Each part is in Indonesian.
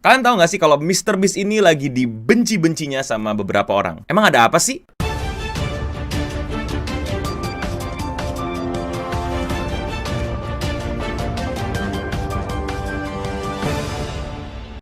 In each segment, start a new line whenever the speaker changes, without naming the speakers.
Kalian tahu nggak sih kalau Mr. Beast ini lagi dibenci-bencinya sama beberapa orang? Emang ada apa sih?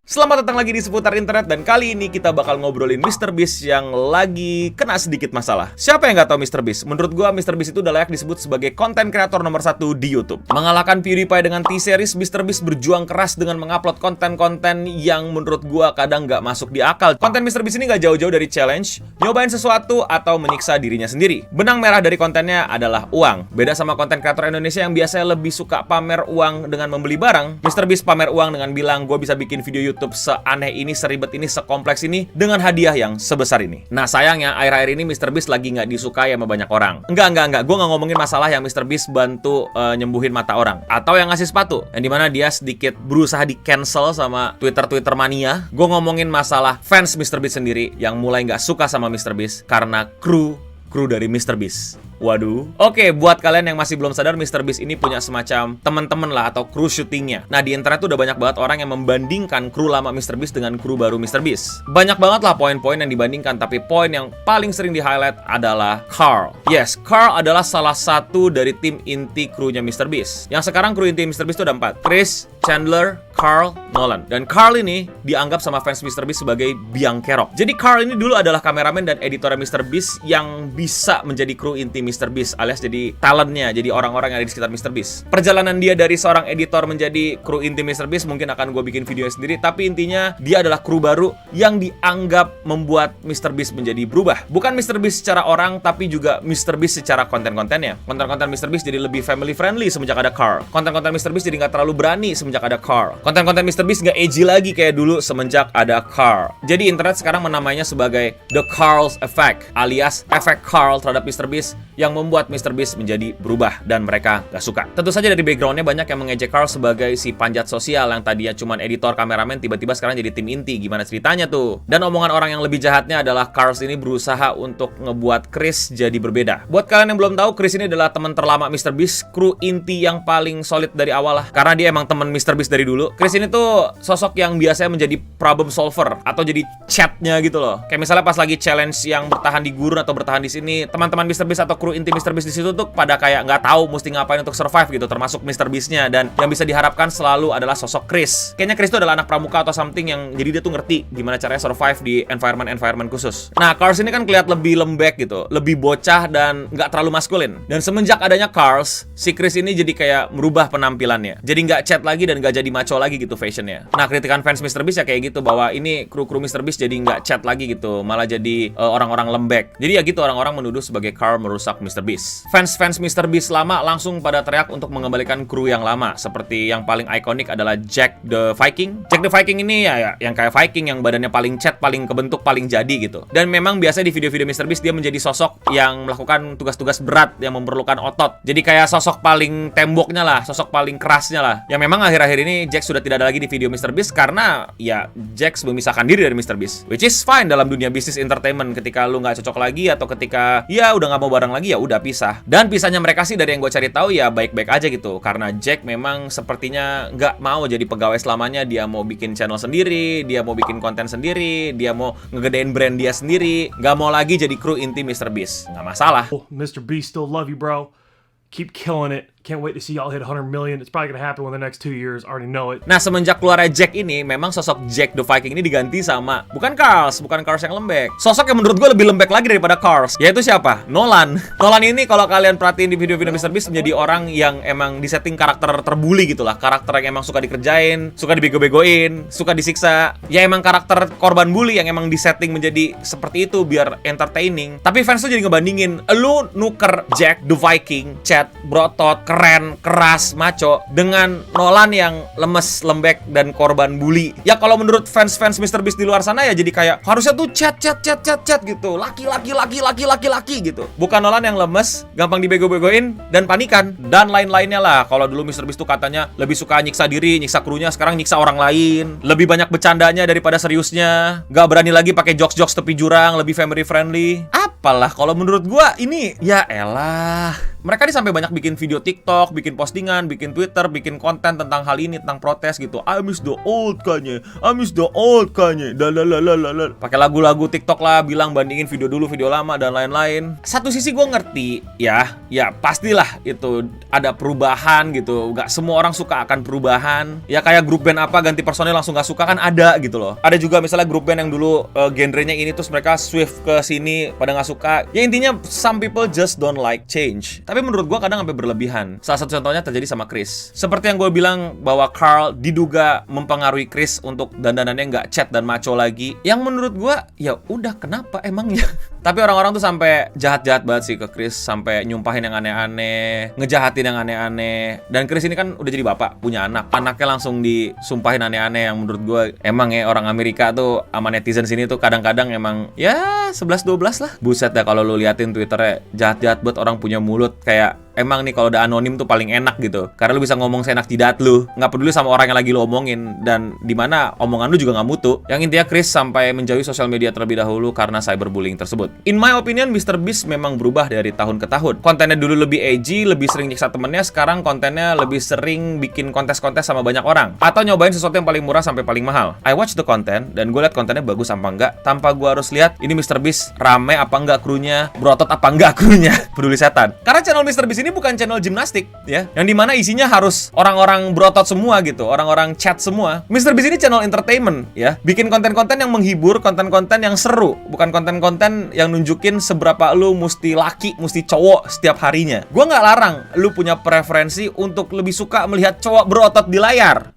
Selamat datang lagi di Seputar Internet, dan kali ini kita bakal ngobrolin Mr. Beast yang lagi kena sedikit masalah. Siapa yang nggak tahu Mr. Beast? Menurut gua Mr. Beast itu udah layak disebut sebagai konten kreator nomor 1 di YouTube. Mengalahkan PewDiePie dengan T-Series, Mr. Beast berjuang keras dengan mengupload konten-konten yang menurut gua kadang nggak masuk di akal. Konten Mr. Beast ini nggak jauh-jauh dari challenge, nyobain sesuatu, atau menyiksa dirinya sendiri. Benang merah dari kontennya adalah uang. Beda sama konten kreator Indonesia yang biasanya lebih suka pamer uang dengan membeli barang, Mr. Beast pamer uang dengan bilang, "Gua bisa bikin video YouTube seaneh ini, seribet ini, sekompleks ini dengan hadiah yang sebesar ini." Nah sayangnya akhir-akhir ini Mr. Beast lagi nggak disukai sama banyak orang. Enggak, gue nggak ngomongin masalah yang Mr. Beast bantu nyembuhin mata orang, atau yang ngasih sepatu, yang dimana dia sedikit berusaha di cancel sama Twitter mania. Gue ngomongin masalah fans Mr. Beast sendiri yang mulai nggak suka sama Mr. Beast karena kru dari Mr. Beast. Waduh. Oke, buat kalian yang masih belum sadar, Mr. Beast ini punya semacam teman-teman lah atau kru syutingnya. Nah, di internet tuh udah banyak banget orang yang membandingkan kru lama Mr. Beast dengan kru baru Mr. Beast. Banyak banget lah poin-poin yang dibandingkan, tapi poin yang paling sering di-highlight adalah Carl. Yes, Carl adalah salah satu dari tim inti krunya Mr. Beast. Yang sekarang kru inti Mr. Beast itu ada 4. Chris, Chandler, Carl, Nolan. Dan Carl ini dianggap sama fans Mr. Beast sebagai biang kerok. Jadi Carl ini dulu adalah kameramen dan editor Mr. Beast yang bisa menjadi kru inti Mr. Beast, alias jadi talentnya, jadi orang-orang yang ada di sekitar Mr. Beast. Perjalanan dia dari seorang editor menjadi kru inti Mr. Beast mungkin akan gue bikin video sendiri, tapi intinya dia adalah kru baru yang dianggap membuat Mr. Beast menjadi berubah. Bukan Mr. Beast secara orang, tapi juga Mr. Beast secara konten-kontennya. Konten-konten Mr. Beast jadi lebih family friendly semenjak ada Carl. Konten-konten Mr. Beast jadi nggak terlalu berani semenjak ada Carl. Konten-konten Mr. Beast nggak edgy lagi kayak dulu semenjak ada Carl. Jadi internet sekarang menamainya sebagai The Carl's Effect, alias efek Carl terhadap Mr. Beast yang membuat Mr. Beast menjadi berubah dan mereka gak suka. Tentu saja dari backgroundnya banyak yang mengejek Carl sebagai si panjat sosial yang tadinya cuma editor kameramen, tiba-tiba sekarang jadi tim inti. Gimana ceritanya tuh? Dan omongan orang yang lebih jahatnya adalah Carl ini berusaha untuk ngebuat Chris jadi berbeda. Buat kalian yang belum tahu, Chris ini adalah teman terlama Mr. Beast, kru inti yang paling solid dari awal lah, karena dia emang teman Mr. Beast dari dulu. Chris ini tuh sosok yang biasanya menjadi problem solver atau jadi chatnya gitu loh. Kayak misalnya pas lagi challenge yang bertahan di gurun atau bertahan di sini, teman-teman Mr. Beast atau kru inti Mr. Beast di situ tuh pada kayak nggak tahu mesti ngapain untuk survive gitu, termasuk Mr. Beast-nya. Dan yang bisa diharapkan selalu adalah sosok Chris. Kayaknya Chris itu adalah anak pramuka atau something yang jadi dia tuh ngerti gimana caranya survive di environment khusus. Nah, Carl ini kan kelihatan lebih lembek gitu, lebih bocah dan nggak terlalu maskulin. Dan semenjak adanya Carl, si Chris ini jadi kayak merubah penampilannya. Jadi nggak chat lagi dan nggak jadi macho lagi gitu fashionnya. Nah, kritikan fans Mr. Beast ya kayak gitu, bahwa ini kru Mr. Beast jadi nggak chat lagi gitu, malah jadi orang-orang lembek. Jadi ya gitu, orang-orang menuduh sebagai Carl merusak Mr. Beast. Fans Mr. Beast lama langsung pada teriak untuk mengembalikan kru yang lama. Seperti yang paling ikonik adalah Jack the Viking. Jack the Viking ini ya yang kayak Viking, yang badannya paling chat, paling kebentuk, paling jadi gitu. Dan memang biasanya di video-video Mr. Beast dia menjadi sosok yang melakukan tugas-tugas berat yang memerlukan otot. Jadi kayak sosok paling temboknya lah, sosok paling kerasnya lah. Yang memang akhir-akhir ini Jack sudah tidak ada lagi di video Mr. Beast karena ya Jack memisahkan diri dari Mr. Beast. Which is fine dalam dunia bisnis entertainment. Ketika lu nggak cocok lagi atau ketika ya udah nggak mau bareng lagi, ya udah pisah. Dan pisahnya mereka sih dari yang gue cari tahu ya baik-baik aja gitu, karena Jack memang sepertinya nggak mau jadi pegawai selamanya. Dia mau bikin channel sendiri, dia mau bikin konten sendiri, dia mau ngegedein brand dia sendiri, nggak mau lagi jadi kru inti Mr. Beast. Nggak masalah.
Oh, Mr. Beast still love you, bro. Keep killing it. Can't wait to see y'all hit 100 million. It's probably gonna happen within the next 2 years. Already know it.
Nah, semenjak keluarnya Jack ini, memang sosok Jack the Viking ini diganti sama bukan Carl yang lembek. Sosok yang menurut gue lebih lembek lagi daripada Carl, yaitu siapa? Nolan. Nolan ini kalau kalian perhatiin di video-video Mr. Beast menjadi orang yang emang disetting karakter terbully gitu lah. Karakter yang emang suka dikerjain, suka dibego-begoin, suka disiksa. Ya emang karakter korban bully yang emang disetting menjadi seperti itu biar entertaining. Tapi fans tuh jadi ngebandingin, lu nuker Jack the Viking, chat, brotot, keren, keras, maco, dengan Nolan yang lemes, lembek, dan korban bully. Ya kalau menurut fans Mr. Beast di luar sana ya jadi kayak harusnya tuh chat gitu. Laki gitu. Bukan Nolan yang lemes, gampang dibego-begoin, dan panikan, dan lain-lainnya lah. Kalau dulu Mr. Beast tuh katanya lebih suka nyiksa diri, nyiksa krunya, sekarang nyiksa orang lain. Lebih banyak bercandanya daripada seriusnya. Gak berani lagi pakai jokes-jokes tepi jurang, lebih family friendly. Apalah kalau menurut gua ini ya elah. Mereka nih sampai banyak bikin video TikTok, bikin postingan, bikin Twitter, bikin konten tentang hal ini, tentang protes gitu. I miss the old Kanye, I miss the old Kanye, dalalala. Pakai lagu-lagu TikTok lah, bilang bandingin video dulu, video lama dan lain-lain. Satu sisi gue ngerti, ya pastilah itu ada perubahan gitu. Gak semua orang suka akan perubahan. Ya kayak grup band apa ganti personil langsung gak suka kan ada gitu loh. Ada juga misalnya grup band yang dulu genrenya ini terus mereka swift ke sini pada gak suka. Ya intinya some people just don't like change. Tapi menurut gue kadang sampai berlebihan. Salah satu contohnya terjadi sama Chris. Seperti yang gue bilang bahwa Carl diduga mempengaruhi Chris untuk dandanannya nggak cat dan maco lagi. Yang menurut gue ya udah kenapa emangnya. Tapi orang-orang tuh sampai jahat-jahat banget sih ke Chris, sampai nyumpahin yang aneh-aneh, ngejahatin yang aneh-aneh. Dan Chris ini kan udah jadi bapak, punya anak. Anaknya langsung disumpahin aneh-aneh yang menurut gue emang ya orang Amerika tuh sama netizen sini tuh kadang-kadang emang ya 11-12 lah. Buset ya kalau lu liatin Twitternya jahat-jahat buat orang punya mulut kayak emang nih kalau udah anonim tuh paling enak gitu. Karena lu bisa ngomong seenak jidat lu, nggak peduli sama orang yang lagi lu omongin dan dimana omongan lu juga nggak mutu. Yang intinya Chris sampai menjauhi sosial media terlebih dahulu karena cyberbullying tersebut. In my opinion, MrBeast memang berubah dari tahun ke tahun. Kontennya dulu lebih edgy, lebih sering nyiksa temennya. Sekarang kontennya lebih sering bikin kontes-kontes sama banyak orang atau nyobain sesuatu yang paling murah sampai paling mahal. I watch the content dan gue liat kontennya bagus apa enggak tanpa gue harus lihat ini MrBeast rame apa enggak krunya, berotot apa enggak krunya. Peduli setan. Karena channel MrBeast ini bukan channel gimnastik ya, yang dimana isinya harus orang-orang berotot semua gitu, orang-orang chat semua. MrBeast ini channel entertainment ya, bikin konten-konten yang menghibur, konten-konten yang seru, bukan konten-konten yang nunjukin seberapa lu mesti laki, mesti cowok setiap harinya. Gua nggak larang lu punya preferensi untuk lebih suka melihat cowok berotot di layar.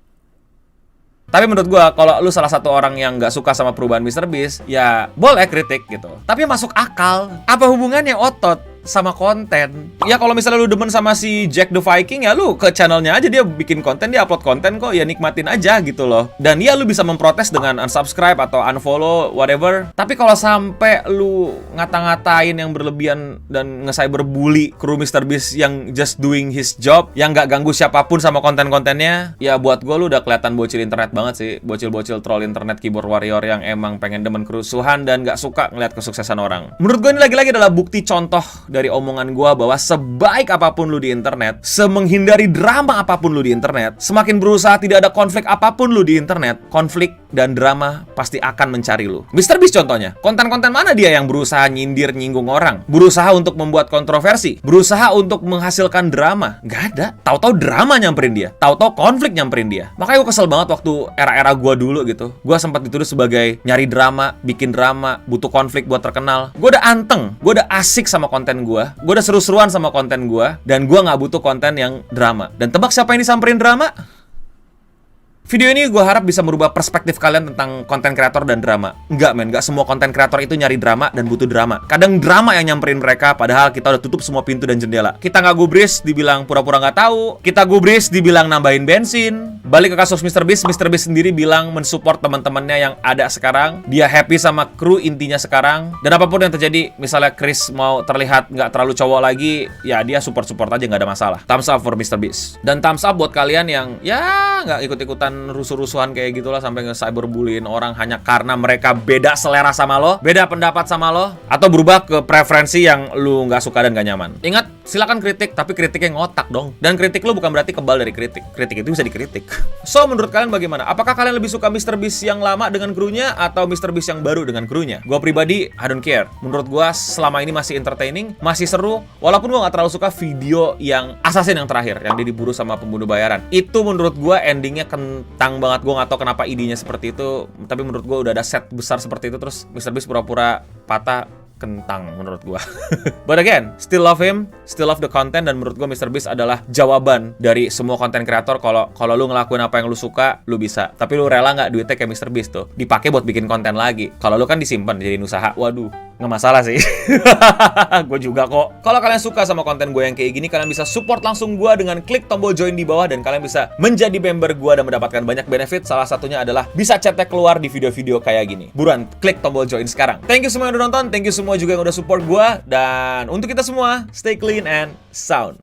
Tapi menurut gua kalau lu salah satu orang yang nggak suka sama perubahan MrBeast, ya boleh kritik gitu. Tapi masuk akal. Apa hubungannya otot sama konten? Ya kalau misalnya lu demen sama si Jack the Viking ya lu ke channelnya aja, dia bikin konten, dia upload konten kok, ya nikmatin aja gitu loh. Dan ya lu bisa memprotes dengan unsubscribe atau unfollow whatever. Tapi kalau sampai lu ngata-ngatain yang berlebihan dan nge-cyberbully kru MrBeast yang just doing his job, yang nggak ganggu siapapun sama konten-kontennya, ya buat gua lu udah kelihatan bocil internet banget sih. Bocil-bocil troll internet keyboard warrior yang emang pengen demen kerusuhan dan nggak suka ngeliat kesuksesan orang. Menurut gua ini lagi-lagi adalah bukti contoh dari omongan gua bahwa sebaik apapun lu di internet, semenghindari drama apapun lu di internet, semakin berusaha tidak ada konflik apapun lu di internet, konflik dan drama pasti akan mencari lu. MrBeast contohnya, konten-konten mana dia yang berusaha nyindir, nyinggung orang, berusaha untuk membuat kontroversi, berusaha untuk menghasilkan drama? Gak ada. Tahu-tahu drama nyamperin dia, tahu-tahu konflik nyamperin dia. Makanya gua kesel banget waktu era-era gua dulu gitu. Gua sempat dituduh sebagai nyari drama, bikin drama, butuh konflik buat terkenal. Gua udah anteng, gua udah asik sama konten gue udah seru-seruan sama konten gue, dan gue nggak butuh konten yang drama. Dan tebak siapa yang disamperin drama? Video ini gue harap bisa merubah perspektif kalian tentang konten kreator dan drama. Enggak men, enggak semua konten kreator itu nyari drama dan butuh drama. Kadang drama yang nyamperin mereka padahal kita udah tutup semua pintu dan jendela. Kita nggak gubris, dibilang pura-pura nggak tahu. Kita gubris, dibilang nambahin bensin. Balik ke kasus MrBeast sendiri bilang mensupport teman-temannya yang ada sekarang. Dia happy sama kru intinya sekarang. Dan apapun yang terjadi, misalnya Chris mau terlihat nggak terlalu cowok lagi, ya dia support-support aja, nggak ada masalah. Thumbs up for MrBeast. Dan thumbs up buat kalian yang ya nggak ikut-ikutan rusuh-rusuhan kayak gitulah sampai nge-cyberbullying orang hanya karena mereka beda selera sama lo, beda pendapat sama lo, atau berubah ke preferensi yang lu nggak suka dan gak nyaman. Ingat, silakan kritik, tapi kritiknya ngotak dong. Dan kritik lu bukan berarti kebal dari kritik. Kritik itu bisa dikritik. So, menurut kalian bagaimana? Apakah kalian lebih suka MrBeast yang lama dengan krunya atau MrBeast yang baru dengan krunya? Gua pribadi, I don't care. Menurut gua selama ini masih entertaining, masih seru, walaupun gua nggak terlalu suka video yang assassin yang terakhir, yang dia diburu sama pembunuh bayaran. Itu menurut gua endingnya kentang banget. Gue nggak tahu kenapa idenya seperti itu, tapi menurut gue udah ada set besar seperti itu, terus MrBeast pura-pura patah, kentang menurut gue. But again, still love him, still love the content, dan menurut gue MrBeast adalah jawaban dari semua konten kreator. Kalau lu ngelakuin apa yang lu suka, lu bisa. Tapi lu rela nggak duitnya kayak MrBeast tuh dipakai buat bikin konten lagi? Kalau lu kan disimpan jadiin usaha, waduh, nggak masalah sih. Gue juga kok. Kalau kalian suka sama konten gue yang kayak gini, kalian bisa support langsung gue dengan klik tombol join di bawah, dan kalian bisa menjadi member gue dan mendapatkan banyak benefit. Salah satunya adalah bisa chatnya keluar di video-video kayak gini. Buruan klik tombol join sekarang. Thank you semua yang udah nonton, thank you semua juga yang udah support gue, dan untuk kita semua, stay clean and sound.